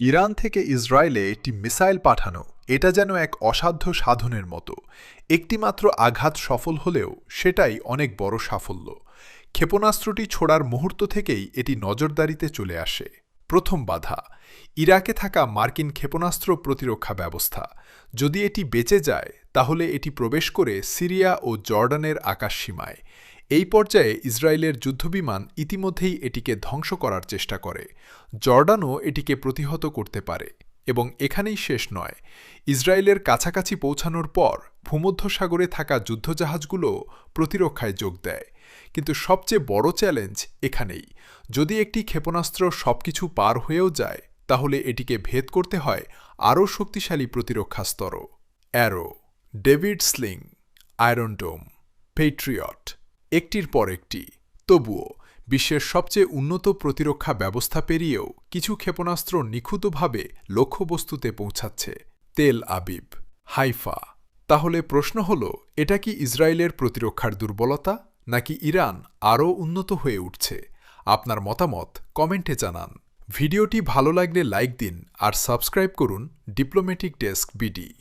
Iran থেকে ইসরায়েলে একটি মিসাইল পাঠানো এটা যেন এক অসাধ্য সাধনের মতো। একটিমাত্র আঘাত সফল হলেও সেটাই অনেক বড় সাফল্য। ক্ষেপণাস্ত্রটি ছোড়ার মুহূর্ত থেকেই এটি নজরদারিতে চলে আসে। প্রথম বাধা ইরাকে থাকা মার্কিন ক্ষেপণাস্ত্র প্রতিরক্ষা ব্যবস্থা। যদি এটি বেঁচে যায় তাহলে এটি প্রবেশ করে সিরিয়া ও জর্ডানের আকাশসীমায়। এই পর্যায়ে ইসরায়েলের যুদ্ধবিমান ইতিমধ্যেই এটিকে ধ্বংস করার চেষ্টা করে। জর্ডানও এটিকে প্রতিহত করতে পারে। এবং এখানেই শেষ নয়, ইসরায়েলের কাছাকাছি পৌঁছানোর পর ভূমধ্যসাগরে থাকা যুদ্ধজাহাজগুলো প্রতিরক্ষায় যোগ দেয়। কিন্তু সবচেয়ে বড় চ্যালেঞ্জ এখানেই, যদি একটি ক্ষেপণাস্ত্র সবকিছু পার হয়েও যায় তাহলে এটিকে ভেদ করতে হয় আরও শক্তিশালী প্রতিরক্ষা স্তরও। অ্যারো, ডেভিড স্লিং, আয়রন ডোম, পেট্রিয়ট, একটির পর একটি। তবুও বিশ্বের সবচেয়ে উন্নত প্রতিরক্ষা ব্যবস্থা পেরিয়েও কিছু ক্ষেপণাস্ত্র নিখুঁতভাবে লক্ষ্যবস্তুতে পৌঁছাচ্ছে। Tel Aviv, Haifa. তাহলে প্রশ্ন হল, এটা কি ইসরায়েলের প্রতিরক্ষার দুর্বলতা, নাকি ইরান আরও উন্নত হয়ে উঠছে? আপনার মতামত কমেন্টে জানান। ভিডিওটি ভালো লাগলে লাইক দিন আর সাবস্ক্রাইব করুন ডিপ্লোম্যাটিক ডেস্ক বিডি।